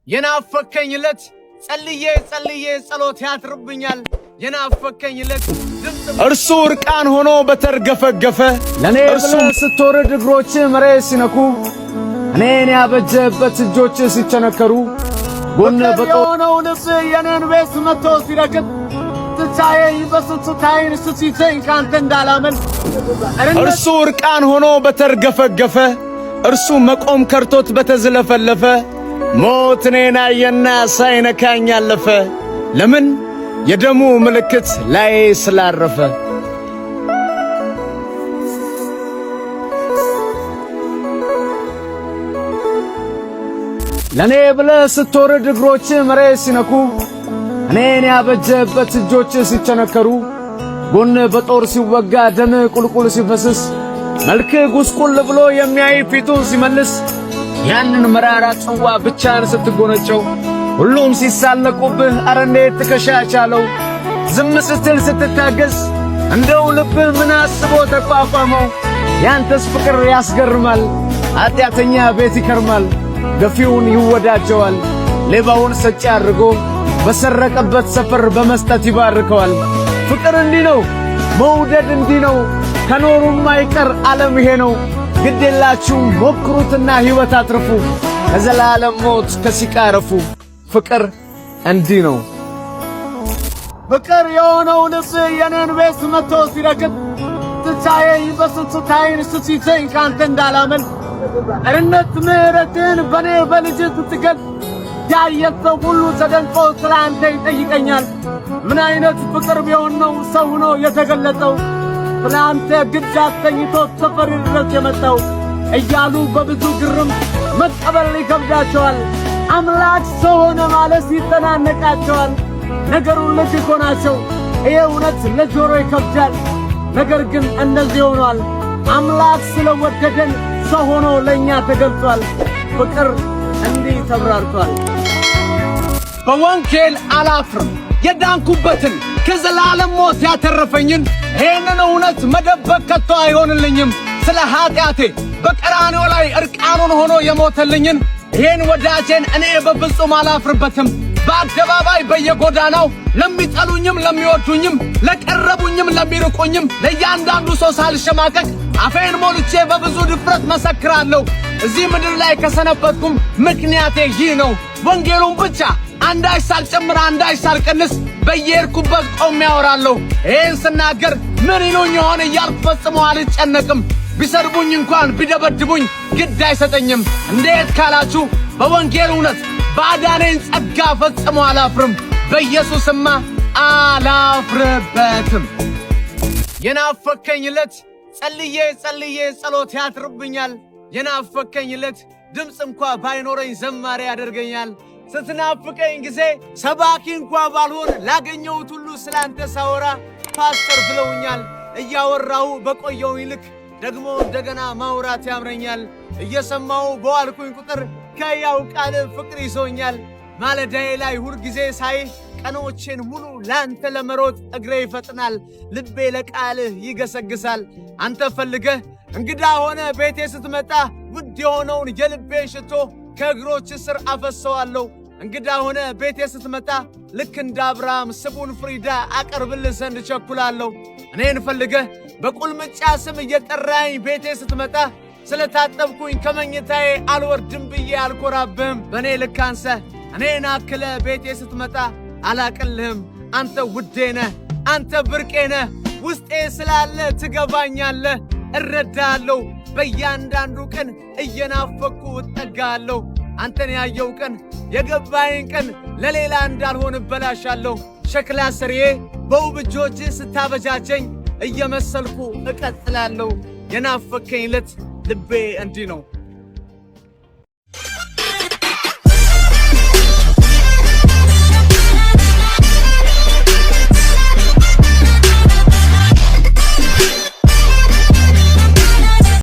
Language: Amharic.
የናፈከኝለት ጸልዬ ጸሎት ያትርብኛል የናፈከኝለት እርሱ እርቃን ሆኖ በተርገፈገፈ ለኔ ብለህ ስትወርድ እግሮች መሬት ሲነኩ እኔን ያበጀህበት እጆች ሲቸነከሩ ጎን በጦነው ልብስ የኔን ቤት መጥቶ ሲረግጥ ትቻዬ በስንቱታይን ስትይዘኝ ካንተ እንዳላመል እርሱ እርቃን ሆኖ በተርገፈገፈ እርሱ መቆም ከርቶት በተዝለፈለፈ ሞት እኔን አየና ሳይነካኝ አለፈ ለምን የደሙ ምልክት ላይ ስላረፈ ለኔ ብለህ ስትወርድ እግሮች መሬት ሲነኩ እኔን ያበጀህበት እጆች ሲቸነከሩ ጎን በጦር ሲወጋ ደም ቁልቁል ሲፈስስ መልክ ጉስቁል ብሎ የሚያይ ፊቱን ሲመልስ ያንን መራራ ጽዋ ብቻን ስትጎነጨው ሁሉም ሲሳለቁብህ አረ እንዴት ትከሻቻለው ዝም ስትል ስትታገስ እንደው ልብህ ምን አስቦ ተቋቋመው ያንተስ ፍቅር ያስገርማል ኃጢአተኛ ቤት ይከርማል ገፊውን ይወዳጀዋል ሌባውን ሰጪ አድርጎ በሰረቀበት ሰፈር በመስጠት ይባርከዋል ፍቅር እንዲህ ነው መውደድ እንዲህ ነው ከኖሩም አይቀር ዓለም ይሄ ነው ግዴላችሁም ሞክሩትና ሕይወት አትርፉ ከዘላለም ሞት ከሲቃረፉ ፍቅር እንዲህ ነው ፍቅር የሆነው ልብስ የኔን ቤት መጥቶ ሲረግጥ ትቻዬ በስንቱታይን ስትይዘኝ ካንተ እንዳላመል እርነት ምሕረትን በኔ በልጅ ስትገል ያየሰው ሁሉ ተደንቆ ስላንተ ይጠይቀኛል ምን አይነት ፍቅር ቢሆን ነው ሰው ሆኖ የተገለጠው ስላንተ ግድ አስተኝቶ ሰፈር ድረስ የመጣው እያሉ በብዙ ግርም መቀበል ይከብዳቸዋል አምላክ ሰው ሆነ ማለት ይተናነቃቸዋል ነገሩን ልጅ ሆናቸው ይሄ እውነት ለጆሮ ይከብዳል ነገር ግን እንደዚህ ሆኗል አምላክ ስለወደደን ሰው ሆኖ ለኛ ተገልጧል ፍቅር እንዲህ ተብራርቷል በወንጌል አላፍርም የዳንኩበትን ከዘላለም ሞት ያተረፈኝን ይህንን እውነት መደበቅ ከቶ አይሆንልኝም ስለ ኃጢአቴ በቀራንዮ ላይ እርቃኑን ሆኖ የሞተልኝን ይህን ወዳጄን እኔ በፍጹም አላፍርበትም በአደባባይ በየጎዳናው ለሚጠሉኝም ለሚወዱኝም ለቀረቡኝም ለሚርቁኝም ለእያንዳንዱ ሰው ሳልሸማቀቅ አፌን ሞልቼ በብዙ ድፍረት መሰክራለሁ እዚህ ምድር ላይ ከሰነበትኩም ምክንያቴ ይህ ነው ወንጌሉን ብቻ አንዳች ሳልጨምር አንዳች ሳልቀንስ በየሄድኩበት ቆሜ አወራለሁ ይህን ስናገር ምን ይሉኝ ይሆን እያልኩ ፈጽሞ አልጨነቅም ቢሰርቡኝ እንኳን ቢደበድቡኝ ግድ አይሰጠኝም እንዴት ካላችሁ በወንጌል እውነት ባዳነኝ ጸጋ ፈጽሞ አላፍርም በኢየሱስማ አላፍርበትም የናፈከኝለት ጸልዬ ጸሎት ያትርብኛል የናፈከኝለት ድምጽ እንኳን ባይኖረኝ ዘማሪ ያደርገኛል ስትናፍቀኝ ጊዜ ሰባኪ እንኳን ባልሆን ላገኘሁት ሁሉ ስላንተ ሳወራ ፓስተር ብለውኛል እያወራሁ በቆየው ይልክ ደግሞ እንደገና ማውራት ያምረኛል እየሰማው በዋልኩኝ ቁጥር ከያው ቃል ፍቅር ይዞኛል ማለዳዬ ላይ ሁሉ ጊዜ ሳይ ቀኖቼን ሙሉ ላንተ ለመሮጥ እግሬ ይፈጥናል ልቤ ለቃልህ ይገሰግሳል አንተ ፈልገህ እንግዳ ሆነ ቤቴ ስትመጣ ውድ የሆነውን የልቤን ሽቶ ከእግሮች ስር አፈሰዋለሁ እንግዳ ሆነ ቤቴ ስትመጣ ልክ እንደ አብርሃም ስቡን ፍሪዳ አቀርብልህ ዘንድ ቸኩላለሁ እኔን ፈልገህ በቁልምጫ ስም እየጠራኝ ቤቴ ስትመጣ ስለታጠብኩኝ ከመኝታዬ አልወርድም ብዬ አልኮራብህም በእኔ ልክ አንሰህ እኔን አክለ ቤቴ ስትመጣ አላቅልህም አንተ ውዴ ነህ አንተ ብርቄ ነህ ውስጤ ስላለ ትገባኛለህ እረዳለሁ በእያንዳንዱ ቀን እየናፈኩ እጠጋለሁ አንተን ያየው ቀን የገባኝ ቀን ለሌላ እንዳልሆን እበላሻለሁ ሸክላ ሰሪዬ በውብ እጆች ስታበጃጀኝ እየመሰልኩ እቀጥላለሁ የናፈከኝለት ልቤ እንዲህ ነው